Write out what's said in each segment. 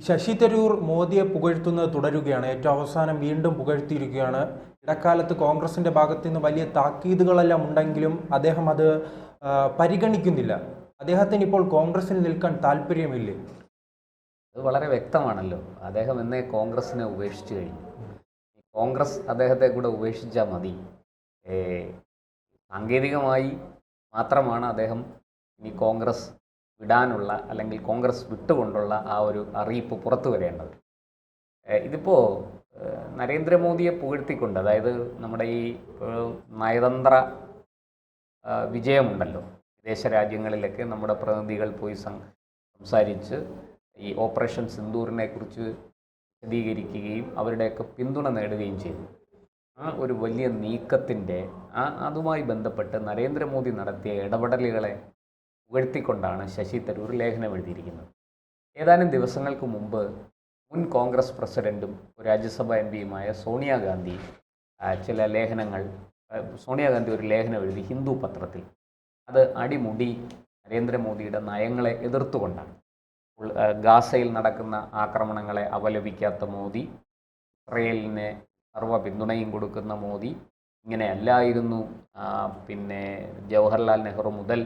ശശി തരൂർ മോദിയെ പുകഴ്ത്തുന്നത് തുടരുകയാണ്. ഏറ്റവും അവസാനം വീണ്ടും പുകഴ്ത്തിയിരിക്കുകയാണ്. ഇടക്കാലത്ത് കോൺഗ്രസിന്റെ ഭാഗത്തു നിന്ന് വലിയ താക്കീതുകളെല്ലാം ഉണ്ടെങ്കിലും അദ്ദേഹം അത് പരിഗണിക്കുന്നില്ല. അദ്ദേഹത്തിന് ഇപ്പോൾ കോൺഗ്രസിൽ നിൽക്കാൻ താല്പര്യമില്ലേ? അത് വളരെ വ്യക്തമാണല്ലോ. അദ്ദേഹം എന്നേ കോൺഗ്രസിനെ ഉപേക്ഷിച്ചു കഴിഞ്ഞു. കോൺഗ്രസ് അദ്ദേഹത്തെ കൂടെ ഉപേക്ഷിച്ചാൽ മതി. സാങ്കേതികമായി മാത്രമാണ് അദ്ദേഹം ഇനി കോൺഗ്രസ് വിടാനുള്ള അല്ലെങ്കിൽ കോൺഗ്രസ് വിട്ടുകൊണ്ടുള്ള ആ ഒരു അറിയിപ്പ് പുറത്തു വരേണ്ടത്. ഇതിപ്പോൾ നരേന്ദ്രമോദിയെ പുകഴ്ത്തിക്കൊണ്ട്, അതായത് നമ്മുടെ ഈ നയതന്ത്ര വിജയമുണ്ടല്ലോ, വിദേശ രാജ്യങ്ങളിലൊക്കെ നമ്മുടെ പ്രതിനിധികൾ പോയി സംസാരിച്ച് ഈ ഓപ്പറേഷൻ സിന്ദൂറിനെ കുറിച്ച് വിശദീകരിക്കുകയും അവരുടെയൊക്കെ പിന്തുണ നേടുകയും ചെയ്തു. ആ ഒരു വലിയ നീക്കത്തിൻ്റെ അതുമായി ബന്ധപ്പെട്ട് നരേന്ദ്രമോദി നടത്തിയ ഇടപെടലുകളെ പുകഴ്ത്തിക്കൊണ്ടാണ് ശശി തരൂർ ലേഖനം എഴുതിയിരിക്കുന്നത്. ഏതാനും ദിവസങ്ങൾക്ക് മുമ്പ് മുൻ കോൺഗ്രസ് പ്രസിഡൻറ്റും രാജ്യസഭാ എം പിയുമായ സോണിയാഗാന്ധി സോണിയാഗാന്ധി ഒരു ലേഖനം എഴുതി ഹിന്ദു പത്രത്തിൽ. അത് അടിമുടി നരേന്ദ്രമോദിയുടെ നയങ്ങളെ എതിർത്തുകൊണ്ടാണ്. ഗാസയിൽ നടക്കുന്ന ആക്രമണങ്ങളെ അപലപിക്കാത്ത മോദി, ഇസ്രയേലിന് സർവ്വ പിന്തുണയും കൊടുക്കുന്ന മോദി, ഇങ്ങനെയല്ലായിരുന്നു പിന്നെ ജവഹർലാൽ നെഹ്റു മുതൽ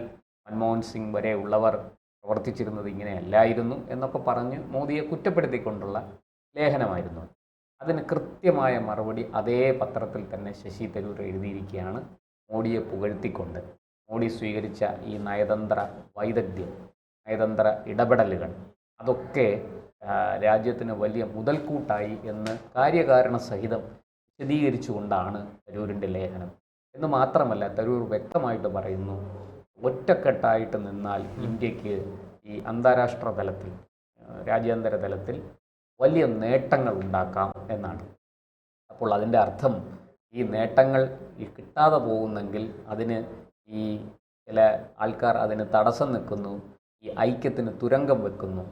മൻമോഹൻ സിംഗ് വരെ ഉള്ളവർ പ്രവർത്തിച്ചിരുന്നത്, ഇങ്ങനെയല്ലായിരുന്നു എന്നൊക്കെ പറഞ്ഞ് മോദിയെ കുറ്റപ്പെടുത്തിക്കൊണ്ടുള്ള ലേഖനമായിരുന്നു. അതിന് കൃത്യമായ മറുപടി അതേ പത്രത്തിൽ തന്നെ ശശി തരൂർ എഴുതിയിരിക്കുകയാണ്. മോഡിയെ പുകഴ്ത്തിക്കൊണ്ട് മോഡി സ്വീകരിച്ച ഈ നയതന്ത്ര വൈദഗ്ധ്യം, നയതന്ത്ര ഇടപെടലുകൾ, അതൊക്കെ രാജ്യത്തിന് വലിയ മുതൽക്കൂട്ടായി എന്ന് കാര്യകാരണ സഹിതം വിശദീകരിച്ചുകൊണ്ടാണ് തരൂരിൻ്റെ ലേഖനം. എന്ന് മാത്രമല്ല, തരൂർ വ്യക്തമായിട്ട് പറയുന്നു, ഒറ്റക്കെട്ടായിട്ട് നിന്നാൽ ഇന്ത്യക്ക് ഈ അന്താരാഷ്ട്ര തലത്തിൽ, രാജ്യാന്തര തലത്തിൽ വലിയ നേട്ടങ്ങൾ ഉണ്ടാക്കാം എന്നാണ്. അപ്പോൾ അതിൻ്റെ അർത്ഥം ഈ നേട്ടങ്ങൾ കിട്ടാതെ പോകുന്നെങ്കിൽ അതിന് ഈ ചില ആൾക്കാർ അതിന് തടസ്സം നിൽക്കുന്നു, ഈ ഐക്യത്തിന് തുരങ്കം വെക്കുന്നു.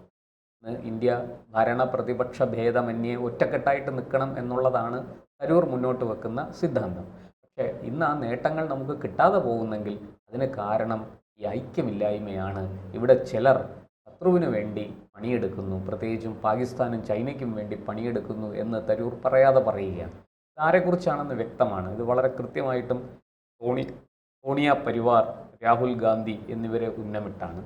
ഇന്ത്യ ഭരണ പ്രതിപക്ഷ ഭേദമന്യേ ഒറ്റക്കെട്ടായിട്ട് നിൽക്കണം എന്നുള്ളതാണ് തരൂർ മുന്നോട്ട് വെക്കുന്ന സിദ്ധാന്തം. പക്ഷേ ഇന്ന് ആ നേട്ടങ്ങൾ നമുക്ക് കിട്ടാതെ പോകുന്നെങ്കിൽ അതിന് കാരണം ഈ ഐക്യമില്ലായ്മയാണ്. ഇവിടെ ചിലർ ശത്രുവിന് വേണ്ടി പണിയെടുക്കുന്നു, പ്രത്യേകിച്ചും പാകിസ്ഥാനും ചൈനയ്ക്കും വേണ്ടി പണിയെടുക്കുന്നു എന്ന് തരൂർ പറയാതെ പറയുകയാണ്. ഇതാരെക്കുറിച്ചാണെന്ന് വ്യക്തമാണ്. ഇത് വളരെ കൃത്യമായിട്ടും സോണിയ പരിവാർ, രാഹുൽ ഗാന്ധി എന്നിവരെ ഉന്നമിട്ടാണ്.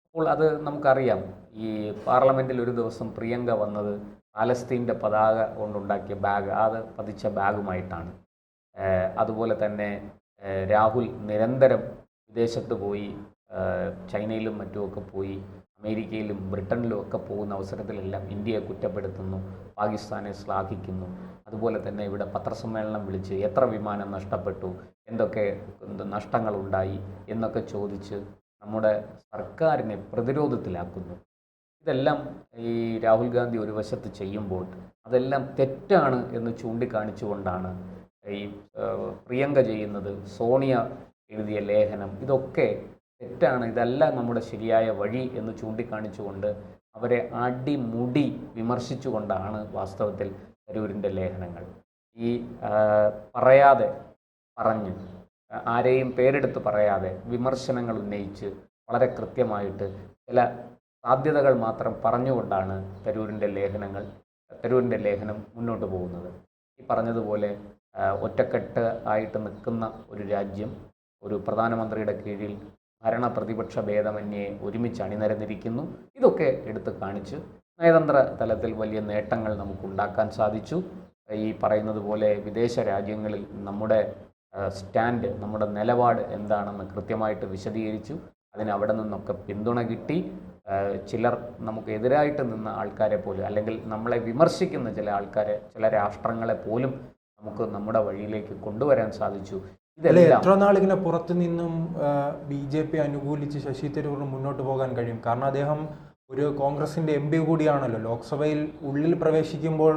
അപ്പോൾ അത് നമുക്കറിയാം. ഈ പാർലമെൻറ്റിൽ ഒരു ദിവസം പ്രിയങ്ക വന്നത് പാലസ്തീൻ്റെ പതാക കൊണ്ടുണ്ടാക്കിയ ബാഗ്, അത് പതിച്ച ബാഗുമായിട്ടാണ്. അതുപോലെ തന്നെ രാഹുൽ നിരന്തരം വിദേശത്ത് പോയി, ചൈനയിലും മറ്റുമൊക്കെ പോയി, അമേരിക്കയിലും ബ്രിട്ടനിലും ഒക്കെ പോകുന്ന അവസരത്തിലെല്ലാം ഇന്ത്യയെ കുറ്റപ്പെടുത്തുന്നു, പാകിസ്ഥാനെ ശ്ലാഘിക്കുന്നു. അതുപോലെ തന്നെ ഇവിടെ പത്രസമ്മേളനം വിളിച്ച് എത്ര വിമാനം നഷ്ടപ്പെട്ടു, എന്തൊക്കെ നഷ്ടങ്ങളുണ്ടായി എന്നൊക്കെ ചോദിച്ച് നമ്മുടെ സർക്കാരിനെ പ്രതിരോധത്തിലാക്കുന്നു. ഇതെല്ലാം ഈ രാഹുൽ ഗാന്ധി ഒരു വശത്ത് ചെയ്യുമ്പോൾ അതെല്ലാം തെറ്റാണ് എന്ന് ചൂണ്ടിക്കാണിച്ചുകൊണ്ടാണ് ഈ പ്രിയങ്ക ചെയ്യുന്നത്. സോണിയ എഴുതിയ ലേഖനം ഇതൊക്കെ തെറ്റാണ്, ഇതല്ല നമ്മുടെ ശരിയായ വഴി എന്ന് ചൂണ്ടിക്കാണിച്ചുകൊണ്ട് അവരെ അടിമുടി വിമർശിച്ചുകൊണ്ടാണ് വാസ്തവത്തിൽ തരൂരിൻ്റെ ലേഖനങ്ങൾ. ഈ പറയാതെ പറഞ്ഞ്, ആരെയും പേരെടുത്ത് പറയാതെ വിമർശനങ്ങൾ ഉന്നയിച്ച് വളരെ കൃത്യമായിട്ട് ചില സാധ്യതകൾ മാത്രം പറഞ്ഞുകൊണ്ടാണ് തരൂരിൻ്റെ ലേഖനം മുന്നോട്ട് പോകുന്നത്. ഈ പറഞ്ഞതുപോലെ ഒറ്റക്കെട്ട് ആയിട്ട് നിൽക്കുന്ന ഒരു രാജ്യം, ഒരു പ്രധാനമന്ത്രിയുടെ കീഴിൽ ഭരണ പ്രതിപക്ഷ ഭേദമന്യേ ഒരുമിച്ച് അണിനിരന്നിരിക്കുന്നു. ഇതൊക്കെ എടുത്ത് കാണിച്ച് നയതന്ത്ര തലത്തിൽ വലിയ നേട്ടങ്ങൾ നമുക്കുണ്ടാക്കാൻ സാധിച്ചു. ഈ പറയുന്നത് പോലെ വിദേശ രാജ്യങ്ങളിൽ നമ്മുടെ സ്റ്റാൻഡ്, നമ്മുടെ നിലപാട് എന്താണെന്ന് കൃത്യമായിട്ട് വിശദീകരിച്ചു. അതിന് അവിടെ നിന്നൊക്കെ പിന്തുണ കിട്ടി. ചിലർ നമുക്ക് എതിരായിട്ട് നിന്ന ആൾക്കാരെ പോലും, അല്ലെങ്കിൽ നമ്മളെ വിമർശിക്കുന്ന ചില ആൾക്കാരെ, ചില രാഷ്ട്രങ്ങളെ പോലും നമുക്ക് നമ്മുടെ വഴിയിലേക്ക് കൊണ്ടുവരാൻ സാധിച്ചു. ഇതെല്ലാം എത്ര നാളിങ്ങനെ പുറത്തു നിന്നും BJP അനുകൂലിച്ച് ശശി തരൂറിന് മുന്നോട്ട് പോകാൻ കഴിയും? കാരണം അദ്ദേഹം ഒരു കോൺഗ്രസിന്റെ MP കൂടിയാണല്ലോ. ലോക്സഭയിൽ ഉള്ളിൽ പ്രവേശിക്കുമ്പോൾ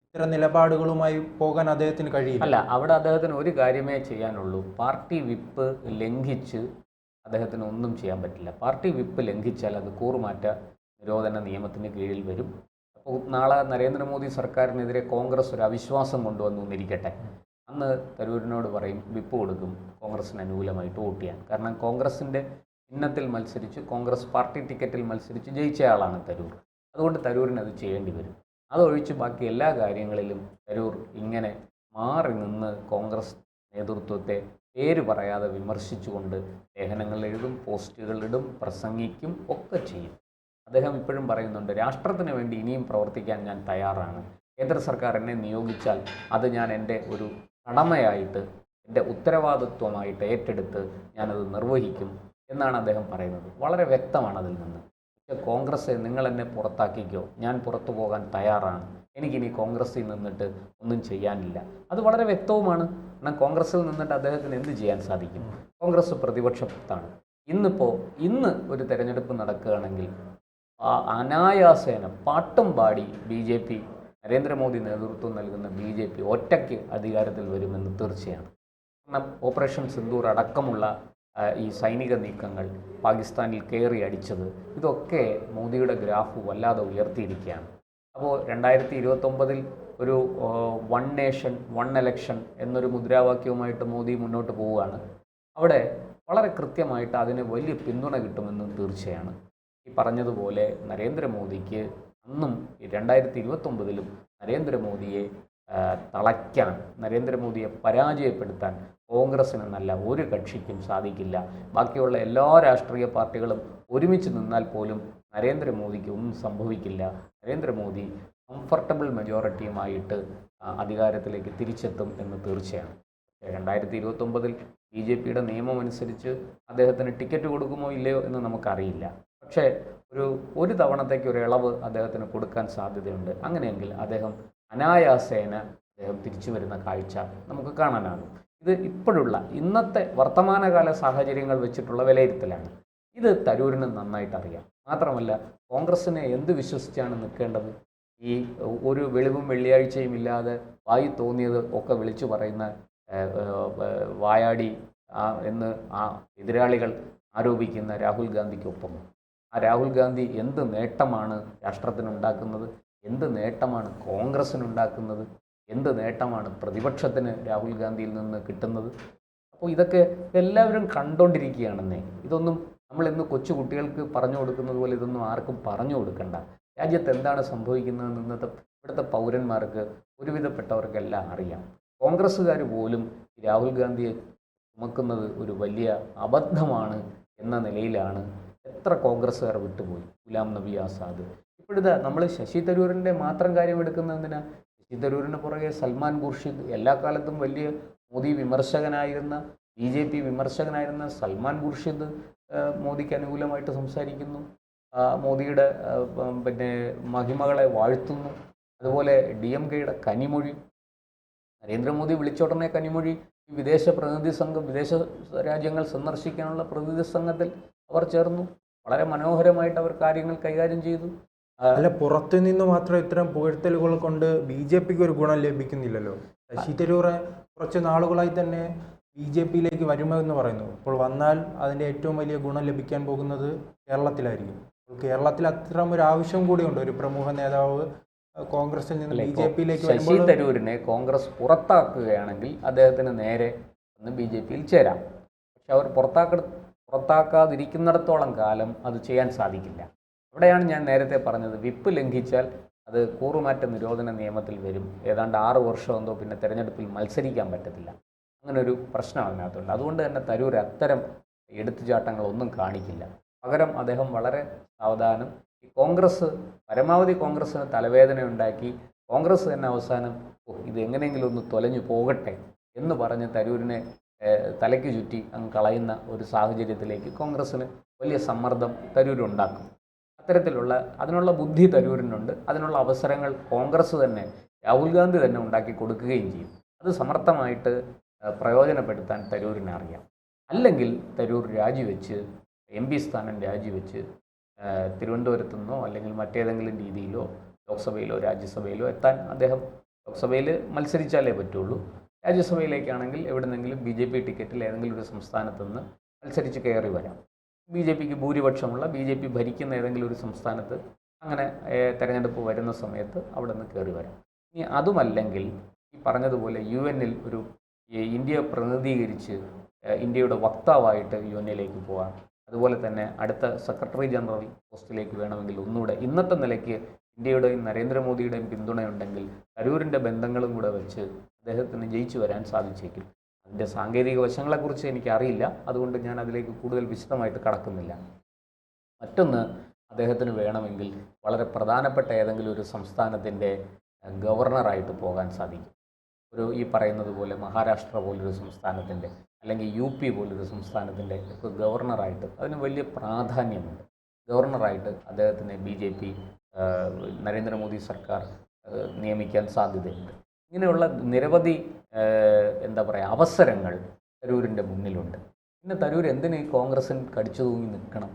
ഇത്തരം നിലപാടുകളുമായി പോകാൻ അദ്ദേഹത്തിന് കഴിയില്ല. അല്ല, അവിടെ അദ്ദേഹത്തിന് ഒരു കാര്യമേ ചെയ്യാനുള്ളൂ. പാർട്ടി വിപ്പ് ലംഘിച്ച് അദ്ദേഹത്തിന് ഒന്നും ചെയ്യാൻ പറ്റില്ല. പാർട്ടി വിപ്പ് ലംഘിച്ചാൽ അത് കൂറുമാറ്റ നിരോധന നിയമത്തിന് കീഴിൽ വരും. അപ്പോൾ നാളെ നരേന്ദ്രമോദി സർക്കാരിനെതിരെ കോൺഗ്രസ് ഒരു അവിശ്വാസം കൊണ്ടുവന്നു എന്നിരിക്കട്ടെ, അന്ന് തരൂരിനോട് പറയും വിപ്പ് കൊടുക്കും കോൺഗ്രസിന് അനുകൂലമായിട്ട് വോട്ട് ചെയ്യാൻ. കാരണം കോൺഗ്രസിൻ്റെ ചിഹ്നത്തിൽ മത്സരിച്ച്, കോൺഗ്രസ് പാർട്ടി ടിക്കറ്റിൽ മത്സരിച്ച് ജയിച്ചയാളാണ് തരൂർ. അതുകൊണ്ട് തരൂരിന് അത് ചെയ്യേണ്ടി വരും. അതൊഴിച്ച് ബാക്കി എല്ലാ കാര്യങ്ങളിലും തരൂർ ഇങ്ങനെ മാറി നിന്ന് കോൺഗ്രസ് നേതൃത്വത്തെ പേര് പറയാതെ വിമർശിച്ചുകൊണ്ട് ലേഖനങ്ങൾ എഴുതും, പോസ്റ്റുകൾ ഇടും, പ്രസംഗിക്കും, ഒക്കെ ചെയ്യും. അദ്ദേഹം ഇപ്പോഴും പറയുന്നുണ്ട്, രാഷ്ട്രത്തിന് വേണ്ടി ഇനിയും പ്രവർത്തിക്കാൻ ഞാൻ തയ്യാറാണ്. കേന്ദ്ര സർക്കാർ എന്നെ നിയോഗിച്ചാൽ അത് ഞാൻ എൻ്റെ ഒരു കടമയായിട്ട്, എൻ്റെ ഉത്തരവാദിത്വമായിട്ട് ഏറ്റെടുത്ത് ഞാനത് നിർവഹിക്കും എന്നാണ് അദ്ദേഹം പറയുന്നത്. വളരെ വ്യക്തമാണ് അതിൽ നിന്ന്. പക്ഷേ കോൺഗ്രസ് നിങ്ങൾ എന്നെ പുറത്താക്കിക്കോ, ഞാൻ പുറത്തു പോകാൻ തയ്യാറാണ്, എനിക്കിനി കോൺഗ്രസിൽ നിന്നിട്ട് ഒന്നും ചെയ്യാനില്ല. അത് വളരെ വ്യക്തവുമാണ്. എന്നാൽ കോൺഗ്രസിൽ നിന്നിട്ട് അദ്ദേഹത്തിന് എന്ത് ചെയ്യാൻ സാധിക്കും? കോൺഗ്രസ് പ്രതിപക്ഷത്താണ്. ഇന്ന് ഒരു തെരഞ്ഞെടുപ്പ് നടക്കുകയാണെങ്കിൽ അനായാസേന പാട്ടും പാടി BJP, നരേന്ദ്രമോദി നേതൃത്വം നൽകുന്ന BJP ഒറ്റയ്ക്ക് അധികാരത്തിൽ വരുമെന്ന് തീർച്ചയാണ്. കാരണം ഓപ്പറേഷൻ സിന്ദൂർ അടക്കമുള്ള ഈ സൈനിക നീക്കങ്ങൾ, പാകിസ്ഥാനിൽ കയറി അടിച്ചത്, ഇതൊക്കെ മോദിയുടെ ഗ്രാഫ് വല്ലാതെ ഉയർത്തിയിരിക്കുകയാണ്. അപ്പോൾ 2029 ഒരു 1 നേഷൻ 1 ഇലക്ഷൻ എന്നൊരു മുദ്രാവാക്യവുമായിട്ട് മോദി മുന്നോട്ട് പോവുകയാണ്. അവിടെ വളരെ കൃത്യമായിട്ട് അതിന് വലിയ പിന്തുണ കിട്ടുമെന്നും തീർച്ചയാണ്. ഈ പറഞ്ഞതുപോലെ നരേന്ദ്രമോദിക്ക് അന്നും 2029 നരേന്ദ്രമോദിയെ തളയ്ക്കാൻ, നരേന്ദ്രമോദിയെ പരാജയപ്പെടുത്താൻ കോൺഗ്രസിന് നല്ല ഒരു കക്ഷിക്കും സാധിക്കില്ല. ബാക്കിയുള്ള എല്ലാ രാഷ്ട്രീയ പാർട്ടികളും ഒരുമിച്ച് നിന്നാൽ പോലും നരേന്ദ്രമോദിക്ക് ഒന്നും സംഭവിക്കില്ല. നരേന്ദ്രമോദി കംഫർട്ടബിൾ മെജോറിറ്റിയുമായിട്ട് അധികാരത്തിലേക്ക് തിരിച്ചെത്തും എന്ന് തീർച്ചയാണ്. 2029 BJPയുടെ നിയമം അനുസരിച്ച് അദ്ദേഹത്തിന് ടിക്കറ്റ് കൊടുക്കുമോ ഇല്ലയോ എന്ന് നമുക്കറിയില്ല. പക്ഷേ ഒരു തവണത്തേക്ക് ഒരു ഇളവ് അദ്ദേഹത്തിന് കൊടുക്കാൻ സാധ്യതയുണ്ട്. അങ്ങനെയെങ്കിൽ അദ്ദേഹം അനായാസേന തിരിച്ചു വരുന്ന കാഴ്ച നമുക്ക് കാണാനാകും. ഇത് ഇപ്പോഴുള്ള ഇന്നത്തെ വർത്തമാനകാല സാഹചര്യങ്ങൾ വെച്ചിട്ടുള്ള വിലയിരുത്തലാണ്. ഇത് തരൂരിന് നന്നായിട്ട് അറിയാം. മാത്രമല്ല കോൺഗ്രസിനെ എന്ത് വിശ്വസിച്ചാണ് നിൽക്കേണ്ടത്? ഈ ഒരു വെളിവും വെള്ളിയാഴ്ചയും ഇല്ലാതെ വായി തോന്നിയത് ഒക്കെ വിളിച്ചു പറയുന്ന വായാടി എന്ന് എതിരാളികൾ ആരോപിക്കുന്ന രാഹുൽ ഗാന്ധിക്കൊപ്പം ആ രാഹുൽ ഗാന്ധി എന്ത് നേട്ടമാണ് രാഷ്ട്രത്തിനുണ്ടാക്കുന്നത്? എന്ത് നേട്ടമാണ് കോൺഗ്രസ്സിനുണ്ടാക്കുന്നത്? എന്ത് നേട്ടമാണ് പ്രതിപക്ഷത്തിന് രാഹുൽ ഗാന്ധിയിൽ നിന്ന് കിട്ടുന്നത്? അപ്പോൾ ഇതൊക്കെ എല്ലാവരും കണ്ടുകൊണ്ടിരിക്കുകയാണെന്നേ. ഇതൊന്നും നമ്മൾ ഇന്ന് കൊച്ചു കുട്ടികൾക്ക് പറഞ്ഞു കൊടുക്കുന്നത് പോലെ ഇതൊന്നും ആർക്കും പറഞ്ഞു കൊടുക്കണ്ട. രാജ്യത്ത് എന്താണ് സംഭവിക്കുന്നതെന്ന് ഇവിടുത്തെ പൗരന്മാർക്ക്, ഒരുവിധപ്പെട്ടവർക്കെല്ലാം അറിയാം. കോൺഗ്രസ്സുകാർ പോലും രാഹുൽ ഗാന്ധിയെ ചുമക്കുന്നത് ഒരു വലിയ അബദ്ധമാണ് എന്ന നിലയിലാണ് എത്ര കോൺഗ്രസ്സുകാർ വിട്ടുപോയി. ഗുലാം നബി ആസാദ്, ഇപ്പോഴിതാ നമ്മൾ ശശി തരൂരിൻ്റെ മാത്രം കാര്യം എടുക്കുന്നതിനാ. ശശി തരൂരിന് പുറകെ സൽമാൻ ഖുർഷിദ്, എല്ലാ കാലത്തും വലിയ മോദി വിമർശകനായിരുന്ന, BJP വിമർശകനായിരുന്ന സൽമാൻ ഖുർഷിദ് മോദിക്ക് അനുകൂലമായിട്ട് സംസാരിക്കുന്നു, മോദിയുടെ മഹിമകളെ വാഴ്ത്തുന്നു. അതുപോലെ DMKയുടെ കനിമൊഴി, നരേന്ദ്രമോദി വിളിച്ചോടനെ കനിമൊഴി വിദേശ പ്രതിനിധി സംഘം, വിദേശ രാജ്യങ്ങൾ സന്ദർശിക്കാനുള്ള പ്രതിനിധി സംഘത്തിൽ അവർ ചേർന്നു. വളരെ മനോഹരമായിട്ട് അവർ കാര്യങ്ങൾ കൈകാര്യം ചെയ്തു. അല്ല, പുറത്തു നിന്ന് മാത്രം ഇത്തരം പുകഴ്ത്തലുകൾ കൊണ്ട് BJPക്ക് ഒരു ഗുണം ലഭിക്കുന്നില്ലല്ലോ. ശശി തരൂർ കുറച്ച് നാളുകളായി തന്നെ BJPയിലേക്ക് വരുമെന്ന് പറയുന്നു. അപ്പോൾ വന്നാൽ അതിൻ്റെ ഏറ്റവും വലിയ ഗുണം ലഭിക്കാൻ പോകുന്നത് കേരളത്തിലായിരിക്കും. കേരളത്തിൽ അത്തരം ഒരു ആവശ്യം കൂടിയുണ്ട്. ഒരു പ്രമുഖ നേതാവ് കോൺഗ്രസിൽ നിന്ന് BJPയിലേക്ക് ശശി തരൂരിനെ കോൺഗ്രസ് പുറത്താക്കുകയാണെങ്കിൽ അദ്ദേഹത്തിന് നേരെ ഒന്ന് BJPയിൽ ചേരാം. പക്ഷെ അവർ പുറത്താക്കാതിരിക്കുന്നിടത്തോളം കാലം അത് ചെയ്യാൻ സാധിക്കില്ല. അവിടെയാണ് ഞാൻ നേരത്തെ പറഞ്ഞത്, വിപ്പ് ലംഘിച്ചാൽ അത് കൂറുമാറ്റ നിരോധന നിയമത്തിൽ വരും. ഏതാണ്ട് 6 വർഷം എന്തോ പിന്നെ തെരഞ്ഞെടുപ്പിൽ മത്സരിക്കാൻ പറ്റത്തില്ല. അങ്ങനെ ഒരു പ്രശ്നം അതിനകത്തുണ്ട്. അതുകൊണ്ട് തന്നെ തരൂർ അത്തരം എടുത്തുചാട്ടങ്ങളൊന്നും കാണിക്കില്ല. പകരം അദ്ദേഹം വളരെ സാവധാനം കോൺഗ്രസ്, പരമാവധി കോൺഗ്രസ്സിന് തലവേദന ഉണ്ടാക്കി, കോൺഗ്രസ് തന്നെ അവസാനം ഇത് എങ്ങനെയെങ്കിലും ഒന്ന് തൊലഞ്ഞു പോകട്ടെ എന്ന് പറഞ്ഞ് തരൂരിനെ തലയ്ക്ക് ചുറ്റി അങ്ങ് കളയുന്ന ഒരു സാഹചര്യത്തിലേക്ക് കോൺഗ്രസ്സിന് വലിയ സമ്മർദ്ദം തരൂരുണ്ടാക്കും. അതിനുള്ള ബുദ്ധി തരൂരിനുണ്ട്. അതിനുള്ള അവസരങ്ങൾ കോൺഗ്രസ് തന്നെ, രാഹുൽ ഗാന്ധി തന്നെ ഉണ്ടാക്കി കൊടുക്കുകയും ചെയ്യും. അത് സമർത്ഥമായിട്ട് പ്രയോജനപ്പെടുത്താൻ തരൂരിനെ അറിയാം. അല്ലെങ്കിൽ തരൂർ രാജിവെച്ച്, MP സ്ഥാനം രാജിവെച്ച് തിരുവനന്തപുരത്തു നിന്നോ അല്ലെങ്കിൽ മറ്റേതെങ്കിലും രീതിയിലോ ലോക്സഭയിലോ രാജ്യസഭയിലോ എത്താൻ അദ്ദേഹം, ലോക്സഭയിൽ മത്സരിച്ചാലേ പറ്റുള്ളൂ. രാജ്യസഭയിലേക്കാണെങ്കിൽ എവിടെന്നെങ്കിലും BJP ടിക്കറ്റിൽ ഏതെങ്കിലും ഒരു സംസ്ഥാനത്ത് നിന്ന് മത്സരിച്ച് കയറി വരാം. BJPക്ക് ഭൂരിപക്ഷമുള്ള, BJP ഭരിക്കുന്ന ഏതെങ്കിലും ഒരു സംസ്ഥാനത്ത് അങ്ങനെ തെരഞ്ഞെടുപ്പ് വരുന്ന സമയത്ത് അവിടെ നിന്ന് കയറി വരാം. ഇനി അതുമല്ലെങ്കിൽ ഈ പറഞ്ഞതുപോലെ UN-ൽ ഒരു ഇന്ത്യയെ പ്രതിനിധീകരിച്ച് ഇന്ത്യയുടെ വക്താവായിട്ട് UN-ലേക്ക് പോകാം. അതുപോലെ തന്നെ അടുത്ത സെക്രട്ടറി ജനറൽ പോസ്റ്റിലേക്ക് വേണമെങ്കിൽ ഒന്നുകൂടെ ഇന്നത്തെ നിലയ്ക്ക് ഇന്ത്യയുടെയും നരേന്ദ്രമോദിയുടെയും പിന്തുണയുണ്ടെങ്കിൽ തരൂരിൻ്റെ ബന്ധങ്ങളും കൂടെ വെച്ച് അദ്ദേഹത്തിന് ജയിച്ചു വരാൻ സാധിച്ചേക്കും. അതിൻ്റെ സാങ്കേതിക വശങ്ങളെക്കുറിച്ച് എനിക്കറിയില്ല, അതുകൊണ്ട് ഞാൻ അതിലേക്ക് കൂടുതൽ വിശദമായിട്ട് കടക്കുന്നില്ല. മറ്റൊന്ന്, അദ്ദേഹത്തിന് വേണമെങ്കിൽ വളരെ പ്രധാനപ്പെട്ട ഏതെങ്കിലും ഒരു സംസ്ഥാനത്തിൻ്റെ ഗവർണറായിട്ട് പോകാൻ സാധിക്കും. ഈ പറയുന്നത് പോലെ മഹാരാഷ്ട്ര പോലൊരു സംസ്ഥാനത്തിൻ്റെ അല്ലെങ്കിൽ UP പോലൊരു സംസ്ഥാനത്തിൻ്റെ ഇപ്പോൾ ഗവർണറായിട്ട് അതിന് വലിയ പ്രാധാന്യമുണ്ട്. ഗവർണറായിട്ട് അദ്ദേഹത്തിന് BJP നരേന്ദ്രമോദി സർക്കാർ നിയമിക്കാൻ സാധ്യതയുണ്ട്. ഇങ്ങനെയുള്ള നിരവധി അവസരങ്ങൾ തരൂരിൻ്റെ മുന്നിലുണ്ട്. പിന്നെ തരൂർ എന്തിന് ഈ കോൺഗ്രസിൽ കടിച്ചു തൂങ്ങി നിൽക്കണം?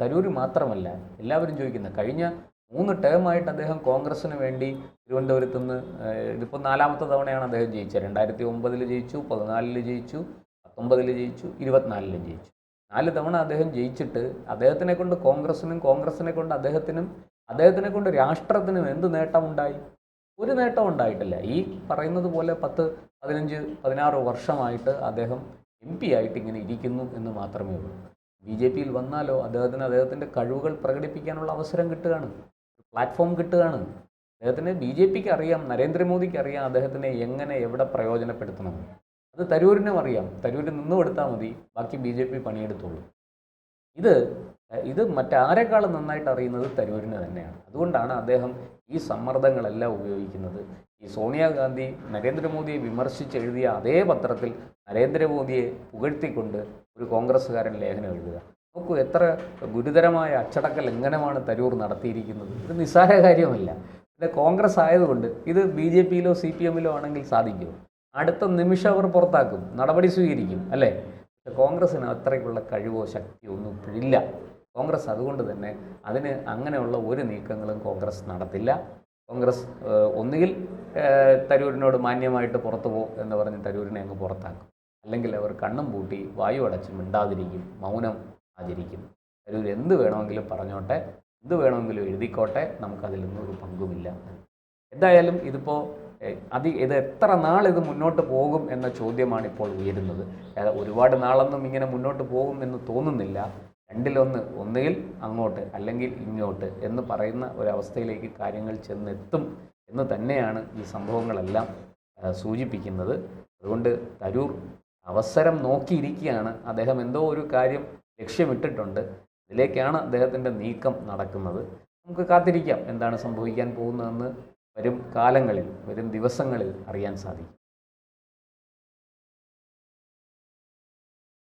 തരൂർ മാത്രമല്ല, എല്ലാവരും ചോദിക്കുന്നത് കഴിഞ്ഞ 3 ടേമായിട്ട് അദ്ദേഹം കോൺഗ്രസ്സിന് വേണ്ടി തിരുവനന്തപുരത്ത് നിന്ന് ഇതിപ്പോൾ 4ാമത്തെ തവണയാണ് അദ്ദേഹം ജയിച്ചത്. 2009 ജയിച്ചു, 2014 ജയിച്ചു, 2019 ജയിച്ചു, 2024 ജയിച്ചു. 4 തവണ അദ്ദേഹം ജയിച്ചിട്ട് അദ്ദേഹത്തിനെ കൊണ്ട് കോൺഗ്രസ്സിനും കോൺഗ്രസ്സിനെ കൊണ്ട് അദ്ദേഹത്തിനെ കൊണ്ട് രാഷ്ട്രത്തിനും എന്ത് നേട്ടമുണ്ടായി? ഒരു നേട്ടം ഉണ്ടായിട്ടില്ല. ഈ പറയുന്നത് പോലെ 10, 15, 16 വർഷമായിട്ട് അദ്ദേഹം MP ആയിട്ട് ഇങ്ങനെ ഇരിക്കുന്നു എന്ന് മാത്രമേ ഉള്ളൂ. BJPയിൽ വന്നാലോ അദ്ദേഹത്തിൻ്റെ കഴിവുകൾ പ്രകടിപ്പിക്കാനുള്ള അവസരം കിട്ടുകയാണ്, പ്ലാറ്റ്ഫോം കിട്ടുകയാണ്. അദ്ദേഹത്തിന് BJPക്ക് അറിയാം, നരേന്ദ്രമോദിക്ക് അറിയാം അദ്ദേഹത്തിനെ എങ്ങനെ എവിടെ പ്രയോജനപ്പെടുത്തണം. അത് തരൂരിനും അറിയാം. തരൂർ നിന്നുകൊടുത്താൽ മതി, ബാക്കി BJP പണിയെടുത്തോളൂ. ഇത് മറ്റാരെക്കാളും നന്നായിട്ട് അറിയുന്നത് തരൂരിന് തന്നെയാണ്. അതുകൊണ്ടാണ് അദ്ദേഹം ഈ സമ്മർദ്ദങ്ങളെല്ലാം ഉപയോഗിക്കുന്നത്. ഈ സോണിയാഗാന്ധി നരേന്ദ്രമോദിയെ വിമർശിച്ചെഴുതിയ അതേ പത്രത്തിൽ നരേന്ദ്രമോദിയെ പുകഴ്ത്തിക്കൊണ്ട് ഒരു കോൺഗ്രസ്സുകാരൻ ലേഖനം എഴുതുക. നോക്കൂ, എത്ര ഗുരുതരമായ അച്ചടക്ക ലംഘനമാണ് തരൂർ നടത്തിയിരിക്കുന്നത്. ഇത് നിസ്സാര കാര്യമല്ല. പിന്നെ കോൺഗ്രസ് ആയതുകൊണ്ട് ഇത് BJPയിലോ CPMലോ ആണെങ്കിൽ സാധിക്കുമോ? അടുത്ത നിമിഷം അവർ പുറത്താക്കും, നടപടി സ്വീകരിക്കും, അല്ലേ? പക്ഷെ കോൺഗ്രസ്സിന് അത്രയ്ക്കുള്ള കഴിവോ ശക്തിയോ ഒന്നും ഇപ്പോഴില്ല. കോൺഗ്രസ് അതുകൊണ്ട് തന്നെ അതിന് അങ്ങനെയുള്ള ഒരു നീക്കങ്ങളും കോൺഗ്രസ് നടത്തില്ല. കോൺഗ്രസ് ഒന്നുകിൽ തരൂരിനോട് മാന്യമായിട്ട് പുറത്തു പോകും എന്ന് പറഞ്ഞ് തരൂരിനെ അങ്ങ് പുറത്താക്കും, അല്ലെങ്കിൽ അവർ കണ്ണും പൂട്ടി വായു അടച്ച് മിണ്ടാതിരിക്കും, മൗനം ആചരിക്കും. തരൂർ എന്ത് വേണമെങ്കിലും പറഞ്ഞോട്ടെ, എന്ത് വേണമെങ്കിലും എഴുതിക്കോട്ടെ, നമുക്കതിലൊന്നും ഒരു പങ്കുമില്ല. എന്തായാലും ഇത് എത്ര നാൾ ഇത് മുന്നോട്ട് പോകും എന്ന ചോദ്യമാണ് ഇപ്പോൾ ഉയരുന്നത്. ഒരുപാട് നാളൊന്നും ഇങ്ങനെ മുന്നോട്ട് പോകും എന്ന് തോന്നുന്നില്ല. രണ്ടിലൊന്ന്, ഒന്നുകിൽ അങ്ങോട്ട് അല്ലെങ്കിൽ ഇങ്ങോട്ട് എന്ന് പറയുന്ന ഒരവസ്ഥയിലേക്ക് കാര്യങ്ങൾ ചെന്നെത്തും എന്ന് തന്നെയാണ് ഈ സംഭവങ്ങളെല്ലാം സൂചിപ്പിക്കുന്നത്. അതുകൊണ്ട് തരൂർ അവസരം നോക്കിയിരിക്കുകയാണ്. അദ്ദേഹം എന്തോ ഒരു കാര്യം ലക്ഷ്യമിട്ടിട്ടുണ്ട്. ഇതിലേക്കാണ് അദ്ദേഹത്തിൻ്റെ നീക്കം നടക്കുന്നത്. നമുക്ക് കാത്തിരിക്കാം എന്താണ് സംഭവിക്കാൻ പോകുന്നതെന്ന്. വരും കാലങ്ങളിൽ, വരും ദിവസങ്ങളിൽ അറിയാൻ സാധിക്കും.